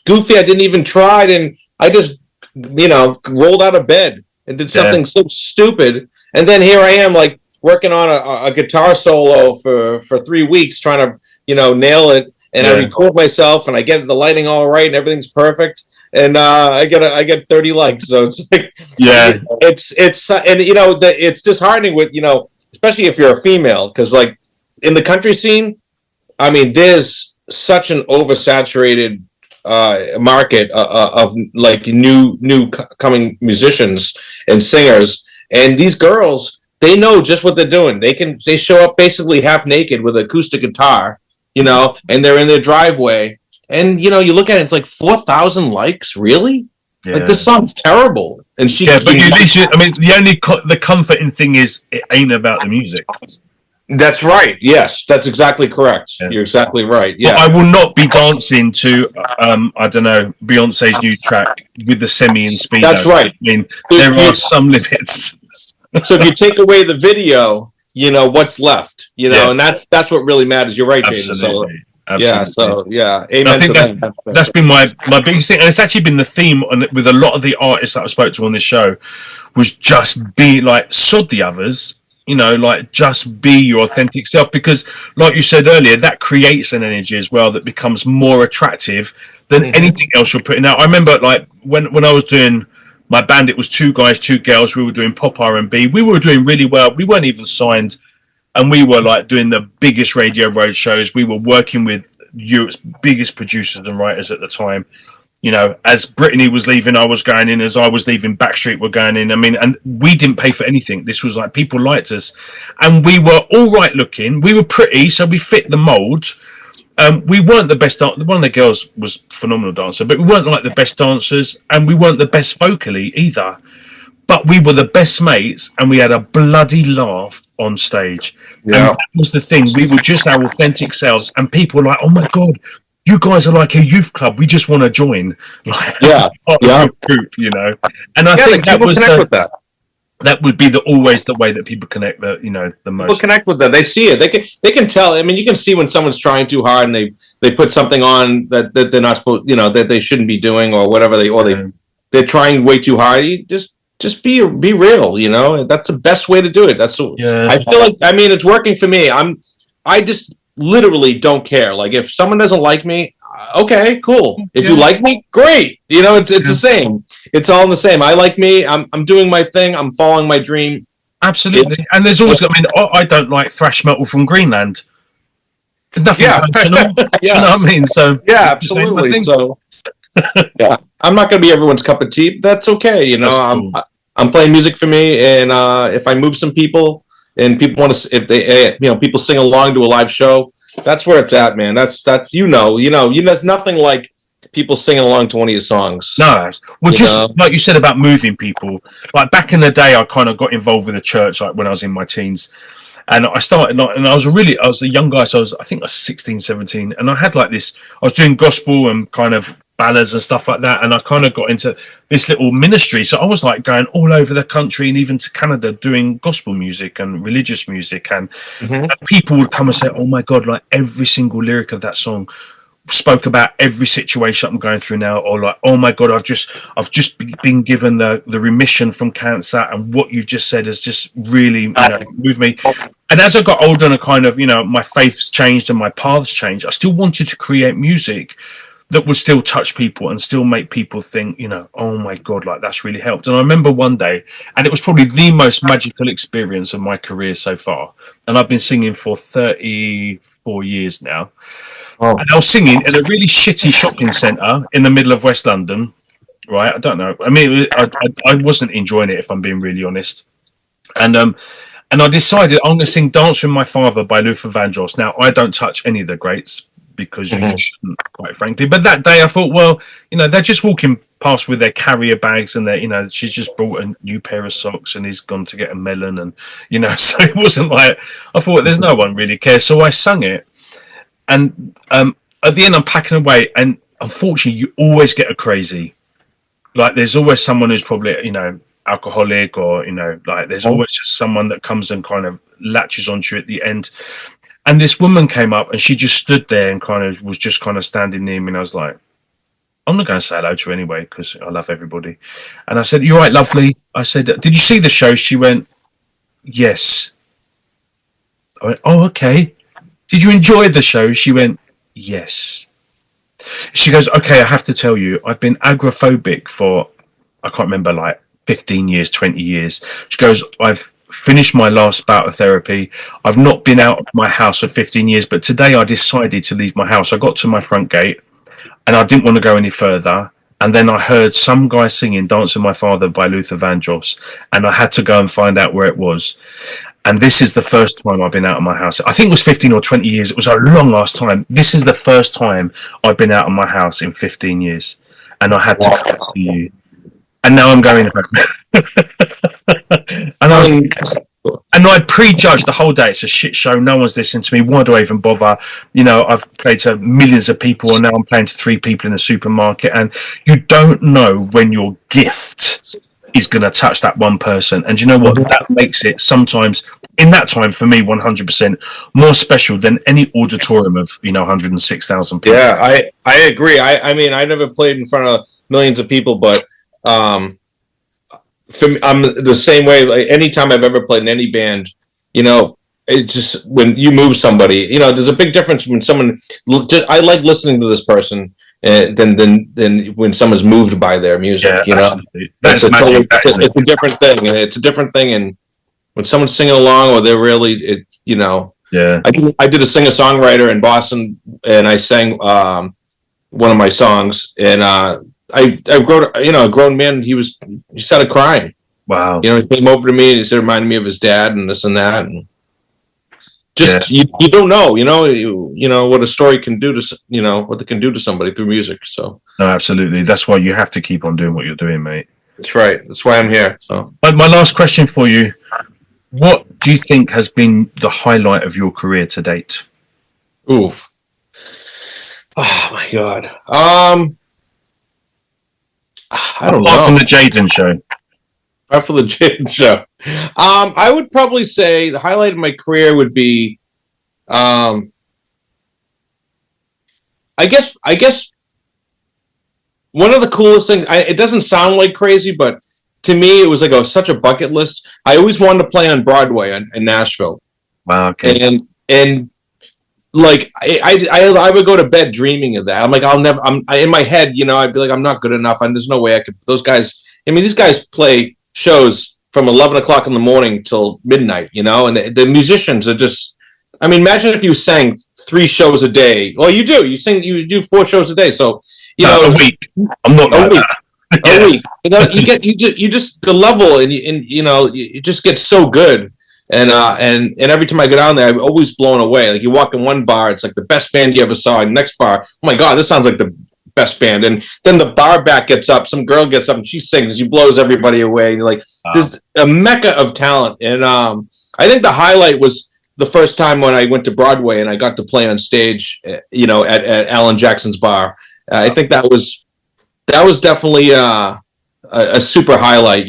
goofy I didn't even try, and I just, you know, rolled out of bed and did something so stupid. And then here I am, like, working on a guitar solo for 3 weeks, trying to, you know, nail it. And I record myself, and I get the lighting all right, and everything's perfect. And I get 30 likes. So it's like, it's and you know, it's disheartening with, you know, especially if you're a female, because like in the country scene, I mean, there's such an oversaturated market of like new coming musicians and singers. And these girls, they know just what they're doing. They show up basically half naked with an acoustic guitar, you know, and they're in their driveway. And, you know, you look at it, it's like 4,000 likes, really? Yeah. Like, this song's terrible. And she, but at least I mean, the comforting thing is it ain't about the music. That's right. Yes, that's exactly correct. Yeah. You're exactly right. Yeah, but I will not be dancing to I don't know, Beyonce's new track with the semi and speed. That's right. I mean, there are some limits. So if you take away the video, you know what's left. You know, and that's what really matters. You're right, Jaden. So, yeah. So yeah, amen. I think that's been my biggest thing, and it's actually been the theme with a lot of the artists that I spoke to on this show, was just be like, sod the others. You know, like, just be your authentic self, because like you said earlier, that creates an energy as well that becomes more attractive than anything else you're putting out. I remember, like, when I was doing my band, it was 2 guys, 2 girls. We were doing pop R&B. We were doing really well. We weren't even signed, and we were like doing the biggest radio road shows. We were working with Europe's biggest producers and writers at the time. You know, as Brittany was leaving, I was going in. As I was leaving, Backstreet were going in. I mean, and we didn't pay for anything. This was like, people liked us, and we were all right looking. We were pretty, so we fit the mold. We weren't the best. One of the girls was a phenomenal dancer, but we weren't like the best dancers, and we weren't the best vocally either. But we were the best mates, and we had a bloody laugh on stage. Yeah, and that was the thing. We were just our authentic selves, and people were like, "Oh my God, you guys are like a youth club. We just want to join." Like, group, you know. And I think that was that would be always the way that people connect. The most. People connect with that. They see it. They can tell. I mean, you can see when someone's trying too hard and they put something on that they're not supposed, that they shouldn't be doing, or whatever they're trying way too hard. just be real. That's the best way to do it. I feel like, I mean, it's working for me. I just literally don't care. Like, if someone doesn't like me, okay, cool. If you like me, great. It's the same. It's all the same. I like me. I'm doing my thing. I'm following my dream. Absolutely. And there's always, I mean, I don't like thrash metal from Greenland. Nothing personal. You know what I mean? So yeah, absolutely. So yeah, I'm not going to be everyone's cup of tea. That's okay. Cool. I'm playing music for me, and if I move some people, and people want to, if they, people sing along to a live show, that's where it's at, man. That's there's nothing like people singing along to one of your songs. No, well, like you said about moving people. Like back in the day, I kind of got involved with the church, like when I was in my teens. And I started, and I was a young guy, so I think I was 16, 17. And I had like this, I was doing gospel and kind of ballads and stuff like that. And I kind of got into this little ministry. So I was like going all over the country and even to Canada doing gospel music and religious music. And, and people would come and say, oh my God, like every single lyric of that song spoke about every situation I'm going through now, or like, oh my God, I've just been given the remission from cancer, and what you've just said has just really moved me. And as I got older and I kind of, my faith's changed and my paths changed, I still wanted to create music that would still touch people and still make people think, oh my God, like that's really helped. And I remember one day, and it was probably the most magical experience of my career so far. And I've been singing for 34 years now. Oh. And I was singing in a really shitty shopping centre in the middle of West London, right? I don't know. I mean, I wasn't enjoying it, if I'm being really honest. And I decided I'm going to sing Dance with My Father by Luther Vandross. Now, I don't touch any of the greats because you just shouldn't, quite frankly. But that day I thought, well, they're just walking past with their carrier bags and she's just brought a new pair of socks and he's gone to get a melon. And, so it wasn't like, I thought there's no one really cares. So I sung it. And at the end, I'm packing away, and unfortunately, you always get a crazy. Like, there's always someone who's probably, alcoholic, or like there's always just someone that comes and kind of latches onto you at the end. And this woman came up, and she just stood there and was just standing near me, and I was like, I'm not going to say hello to her anyway because I love everybody. And I said, "You all right, lovely?" I said, "Did you see the show?" She went, "Yes." I went, "Oh, okay. Did you enjoy the show?" She went, "Yes." She goes, "Okay, I have to tell you, I've been agoraphobic for, I can't remember, like 15 years, 20 years. She goes, I've finished my last bout of therapy. I've not been out of my house for 15 years, but today I decided to leave my house. I got to my front gate and I didn't want to go any further. And then I heard some guy singing Dance with My Father by Luther Vandross, and I had to go and find out where it was. And this is the first time I've been out of my house. I think it was 15 or 20 years. It was a long last time. This is the first time I've been out of my house in 15 years. And I had to come to you. And now I'm going home." And I prejudged the whole day. It's a shit show. No one's listening to me. Why do I even bother? I've played to millions of people, and now I'm playing to 3 people in a supermarket. And you don't know when your gift is going to touch that one person. And you know what? That makes it sometimes, in that time for me, 100% more special than any auditorium of 106,000 people. Yeah, I agree. I mean, I never played in front of millions of people, but for me, I'm the same way. Like, anytime I've ever played in any band, it's just when you move somebody, there's a big difference when someone. I like listening to this person. Than when someone's moved by their music, That's magic. It's a different thing, and it's a different thing. And when someone's singing along, or they're really, Yeah. I did a singer-songwriter in Boston, and I sang one of my songs, and I wrote, a grown man. He started crying. Wow. He came over to me and he said, reminded me of his dad and this and that, and just you don't know, what a story can do to, what they can do to somebody through music. So no, absolutely. That's why you have to keep on doing what you're doing, mate. That's right. That's why I'm here. So, my last question for you: what do you think has been the highlight of your career to date? Oof. Oh my God. I don't know. Apart from the Jaden show. Apart from the Jaden show. I would probably say the highlight of my career would be, I guess one of the coolest things, it doesn't sound like crazy, but to me, it was like such a bucket list. I always wanted to play on Broadway in Nashville. Wow. Okay. And like I would go to bed dreaming of that. I'm like, in my head, I'd be like, I'm not good enough. And there's no way I could. Those guys. I mean, these guys play shows from 11 o'clock in the morning till midnight. And the musicians are just. I mean, imagine if you sang 3 shows a day. Well, you do. You do 4 shows a day. So a week. I'm not like that. A week. You just the level, and you just get so good. And every time I go down there, I'm always blown away. Like you walk in one bar, it's like the best band you ever saw. And next bar, oh my God, this sounds like the best band. And then the bar back gets up, some girl gets up and she sings, and she blows everybody away. And you're like, There's a mecca of talent. And I think the highlight was the first time when I went to Broadway and I got to play on stage, at Alan Jackson's bar. I think that was definitely a super highlight,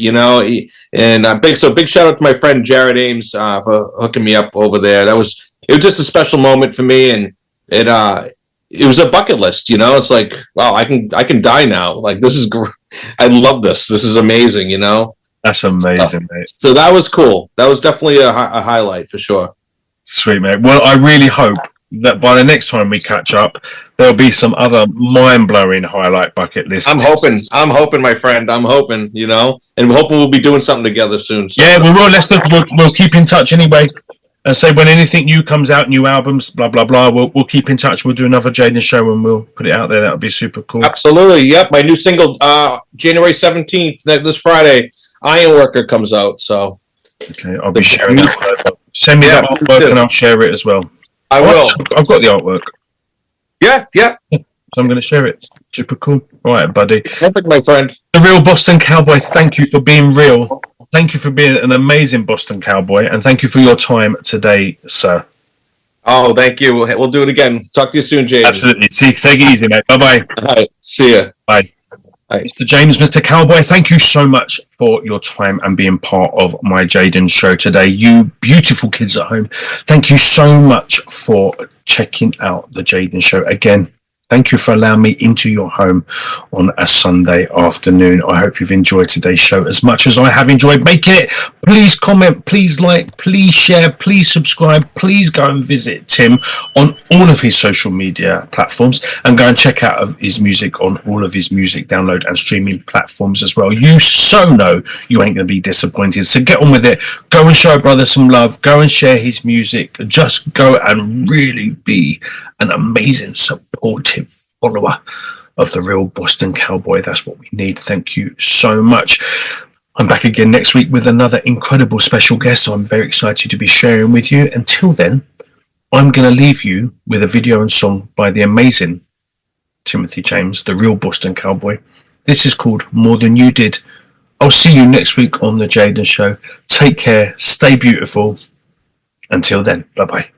And big shout out to my friend Jared Ames for hooking me up over there. It was just a special moment for me, and it was a bucket list. It's like, wow, I can die now. Like this is I love this. This is amazing. That's amazing, mate. So that was cool. That was definitely a highlight for sure. Sweet, mate. Well, I really hope that by the next time we catch up, there'll be some other mind-blowing highlight bucket lists. I'm hoping, my friend. I'm hoping, and we're hoping we'll be doing something together soon. So. Yeah, we will. We'll keep in touch anyway. And say when anything new comes out, new albums, blah blah blah. We'll keep in touch. We'll do another Jaden show and we'll put it out there. That'll be super cool. Absolutely. Yep. My new single, January 17th, this Friday, Iron Worker comes out. So. Okay, I'll be sharing that. Send me that artwork and I'll share it as well. I will. I've got the artwork. Yeah. So I'm going to share it. Super cool. All right, buddy. Perfect, my friend. The Real Boston Cowboy, thank you for being real. Thank you for being an amazing Boston Cowboy. And thank you for your time today, sir. Oh, thank you. We'll do it again. Talk to you soon, James. Absolutely. Take it easy, mate. Bye-bye. All right. See ya. Bye. Hi. Mr. James, Mr. Cowboy, thank you so much for your time and being part of my Jaden show today. You beautiful kids at home, thank you so much for checking out the Jaden show again. Thank you for allowing me into your home on a Sunday afternoon. I hope you've enjoyed today's show as much as I have enjoyed making it. Please comment, please like, please share, please subscribe. Please go and visit Tim on all of his social media platforms and go and check out his music on all of his music download and streaming platforms as well. You so know you ain't going to be disappointed. So get on with it. Go and show brother some love. Go and share his music. Just go and really be an amazing supportive follower of the Real Boston Cowboy. That's what we need. Thank you so much. I'm back again next week with another incredible special guest I'm very excited to be sharing with you. Until then, I'm going to leave you with a video and song by the amazing Timothy James, the Real Boston Cowboy. This is called More Than You Did. I'll see you next week on the Jaden Show. Take care. Stay beautiful. Until then, bye-bye.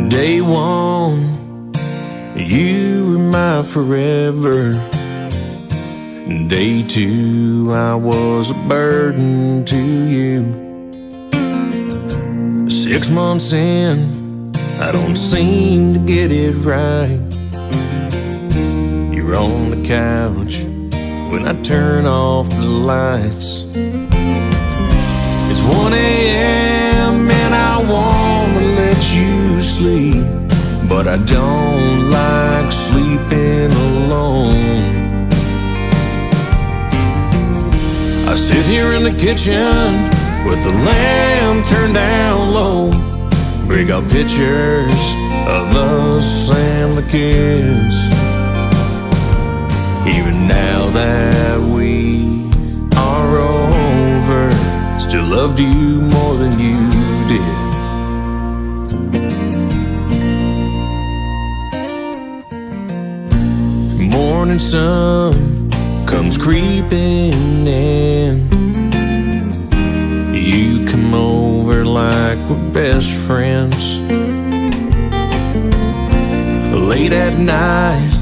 Day one, you were my forever. Day two, I was a burden to you. 6 months in, I don't seem to get it right. You're on the couch when I turn off the lights. It's 1 a.m. and I wanna let you sleep, but I don't like sleeping alone. I sit here in the kitchen with the lamp turned down low, break out pictures of us and the kids. Even now that we are over, still loved you more than you did. Morning sun comes creeping in. You come over like we're best friends. Late at night,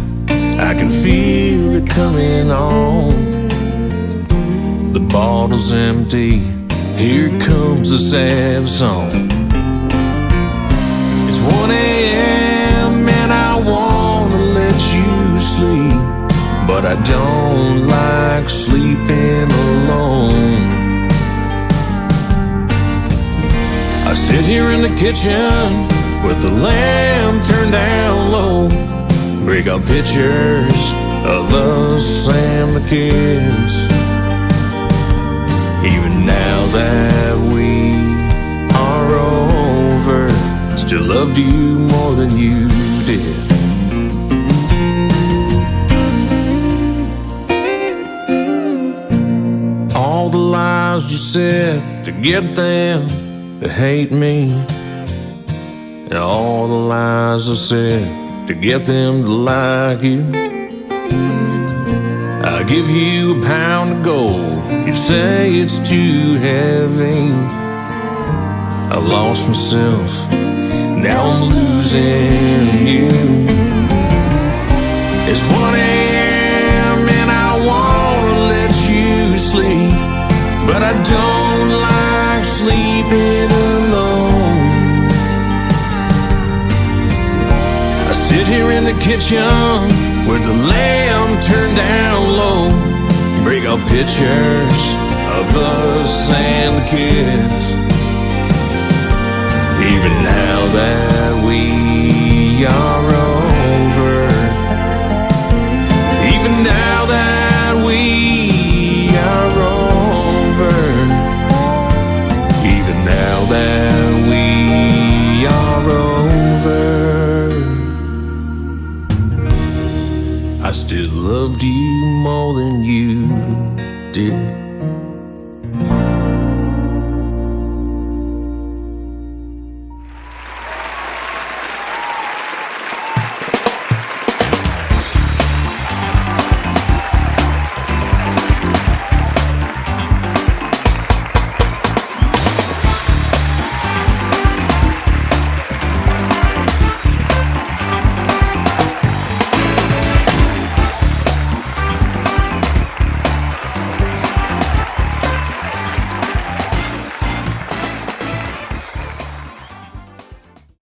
I can feel it coming on. the bottle's empty. Here comes the sad song. It's 1 a.m. and I wanna let you sleep, but I don't like sleeping alone. I sit here in the kitchen with the lamp turned down low, break out pictures of us and the kids. Even now that we are over, still loved you more than you did. All the lies you said to get them to hate me, and all the lies I said to get them to like you. I give you a pound of gold, you say it's too heavy. I lost myself, now I'm losing you. It's 1 a.m. and I wanna let you sleep, but I don't like sleeping alone. I sit here in the kitchen with the lamp turned down low, break out pictures of us and the kids. Even now that we are over, even now that we are over, even now that we are over, I still loved you more than you did.